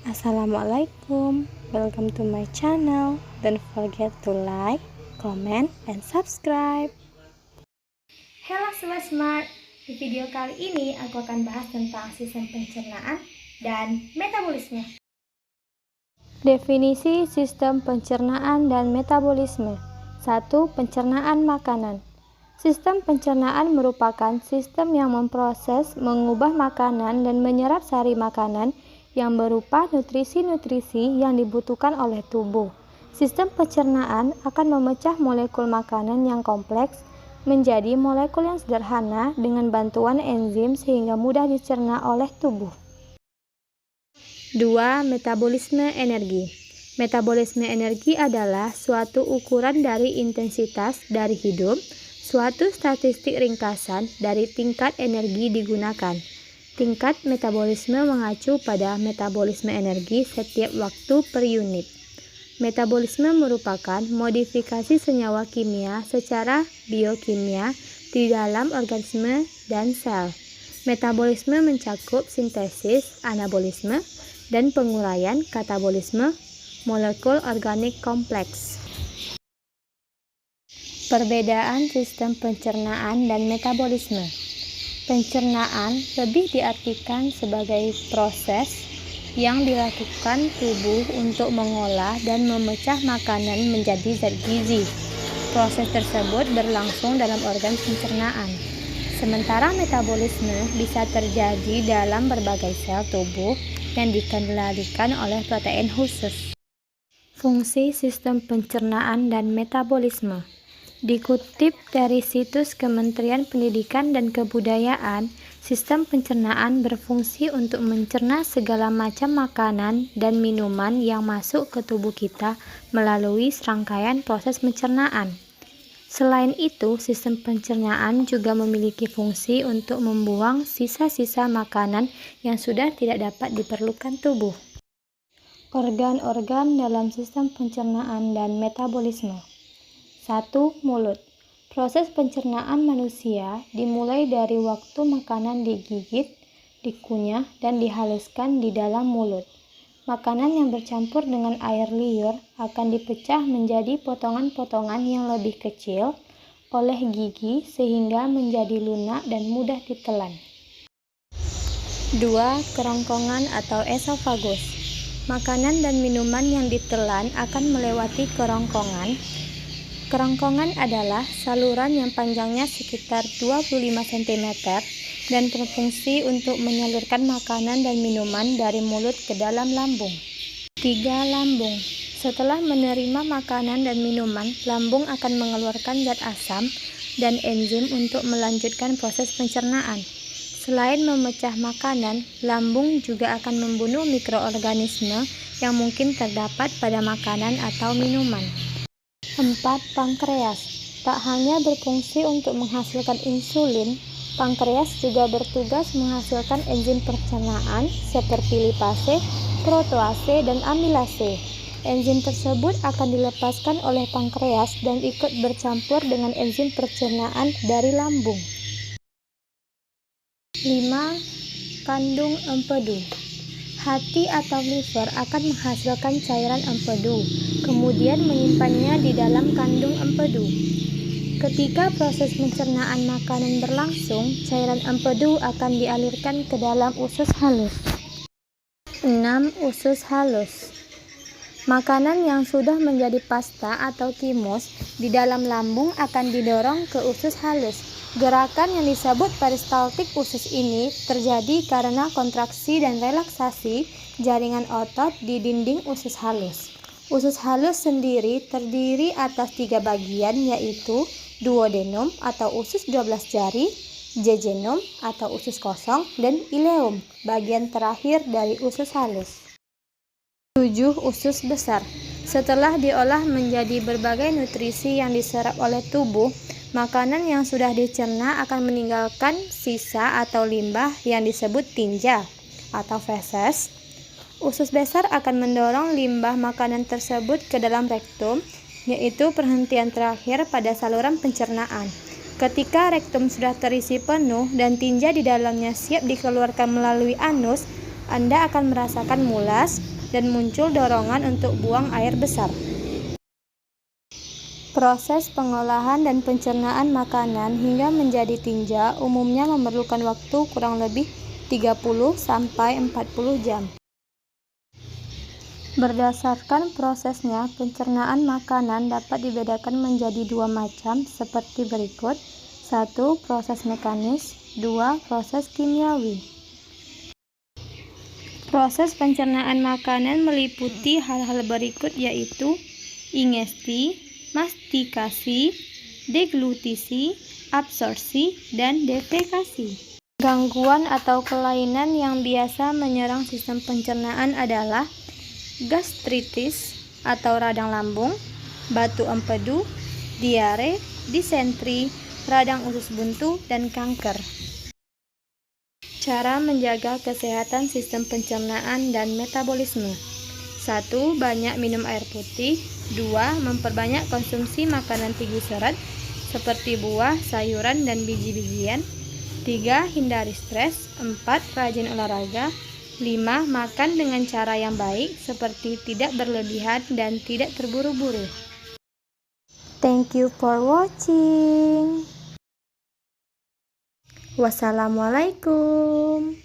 Assalamualaikum, welcome to my channel. Don't forget to like, comment, and subscribe. Halo Sobat Smart, di video kali ini aku akan bahas tentang sistem pencernaan dan metabolisme. Definisi sistem pencernaan dan metabolisme. 1. Pencernaan makanan. Sistem pencernaan merupakan sistem yang memproses, mengubah makanan dan menyerap sari makanan yang berupa nutrisi-nutrisi yang dibutuhkan oleh tubuh. Sistem pencernaan akan memecah molekul makanan yang kompleks menjadi molekul yang sederhana dengan bantuan enzim sehingga mudah dicerna oleh tubuh. 2. Metabolisme energi. Metabolisme energi adalah suatu ukuran dari intensitas dari hidup, suatu statistik ringkasan dari tingkat energi digunakan. Tingkat metabolisme mengacu pada metabolisme energi setiap waktu per unit. Metabolisme merupakan modifikasi senyawa kimia secara biokimia di dalam organisme dan sel. Metabolisme mencakup sintesis, anabolisme, dan penguraian katabolisme molekul organik kompleks. Perbedaan sistem pencernaan dan metabolisme. Pencernaan lebih diartikan sebagai proses yang dilakukan tubuh untuk mengolah dan memecah makanan menjadi zat gizi. Proses tersebut berlangsung dalam organ pencernaan. Sementara metabolisme bisa terjadi dalam berbagai sel tubuh yang dikendalikan oleh protein khusus. Fungsi sistem pencernaan dan metabolisme. Dikutip dari situs Kementerian Pendidikan dan Kebudayaan, sistem pencernaan berfungsi untuk mencerna segala macam makanan dan minuman yang masuk ke tubuh kita melalui serangkaian proses pencernaan. Selain itu, sistem pencernaan juga memiliki fungsi untuk membuang sisa-sisa makanan yang sudah tidak dapat diperlukan tubuh. Organ-organ dalam sistem pencernaan dan metabolisme. 1. Mulut. Proses pencernaan manusia dimulai dari waktu makanan digigit, dikunyah, dan dihaluskan di dalam mulut. Makanan yang bercampur dengan air liur akan dipecah menjadi potongan-potongan yang lebih kecil oleh gigi sehingga menjadi lunak dan mudah ditelan. 2. Kerongkongan atau esofagus. Makanan dan minuman yang ditelan akan melewati kerongkongan. Kerongkongan adalah saluran yang panjangnya sekitar 25 cm dan berfungsi untuk menyalurkan makanan dan minuman dari mulut ke dalam lambung. 3. Lambung. Setelah menerima makanan dan minuman, lambung akan mengeluarkan zat asam dan enzim untuk melanjutkan proses pencernaan. Selain memecah makanan, lambung juga akan membunuh mikroorganisme yang mungkin terdapat pada makanan atau minuman. 4. Pankreas. Tak hanya berfungsi untuk menghasilkan insulin, pankreas juga bertugas menghasilkan enzim pencernaan seperti lipase, protease, dan amilase. Enzim tersebut akan dilepaskan oleh pankreas dan ikut bercampur dengan enzim pencernaan dari lambung. 5. Kandung empedu. Hati atau liver akan menghasilkan cairan empedu, kemudian menyimpannya di dalam kandung empedu. Ketika proses pencernaan makanan berlangsung, cairan empedu akan dialirkan ke dalam usus halus. 6. Usus halus. Makanan yang sudah menjadi pasta atau timus di dalam lambung akan didorong ke usus halus. Gerakan yang disebut peristaltik usus ini terjadi karena kontraksi dan relaksasi jaringan otot di dinding usus halus. Usus halus sendiri terdiri atas 3 bagian, yaitu duodenum atau usus 12 jari, jejunum atau usus kosong, dan ileum, bagian terakhir dari usus halus. 7. Usus besar. Setelah diolah menjadi berbagai nutrisi yang diserap oleh tubuh, makanan yang sudah dicerna akan meninggalkan sisa atau limbah yang disebut tinja atau feses. Usus besar akan mendorong limbah makanan tersebut ke dalam rektum, yaitu perhentian terakhir pada saluran pencernaan. Ketika rektum sudah terisi penuh dan tinja di dalamnya siap dikeluarkan melalui anus, Anda akan merasakan mulas dan muncul dorongan untuk buang air besar. Proses pengolahan dan pencernaan makanan hingga menjadi tinja umumnya memerlukan waktu kurang lebih 30-40 jam. Berdasarkan prosesnya, pencernaan makanan dapat dibedakan menjadi dua macam seperti berikut. 1. Proses mekanis. 2. Proses kimiawi. Proses pencernaan makanan meliputi hal-hal berikut yaitu ingesti, mastikasi, deglutisi, absorpsi, dan defekasi. Gangguan atau kelainan yang biasa menyerang sistem pencernaan adalah gastritis atau radang lambung, batu empedu, diare, disentri, radang usus buntu, dan kanker. Cara menjaga kesehatan sistem pencernaan dan metabolisme. 1. Banyak minum air putih. 2. Memperbanyak konsumsi makanan tinggi serat seperti buah, sayuran, dan biji-bijian. 3. Hindari stres. 4. Rajin olahraga. 5. Makan dengan cara yang baik seperti tidak berlebihan dan tidak terburu-buru. Thank you for watching. Wassalamualaikum.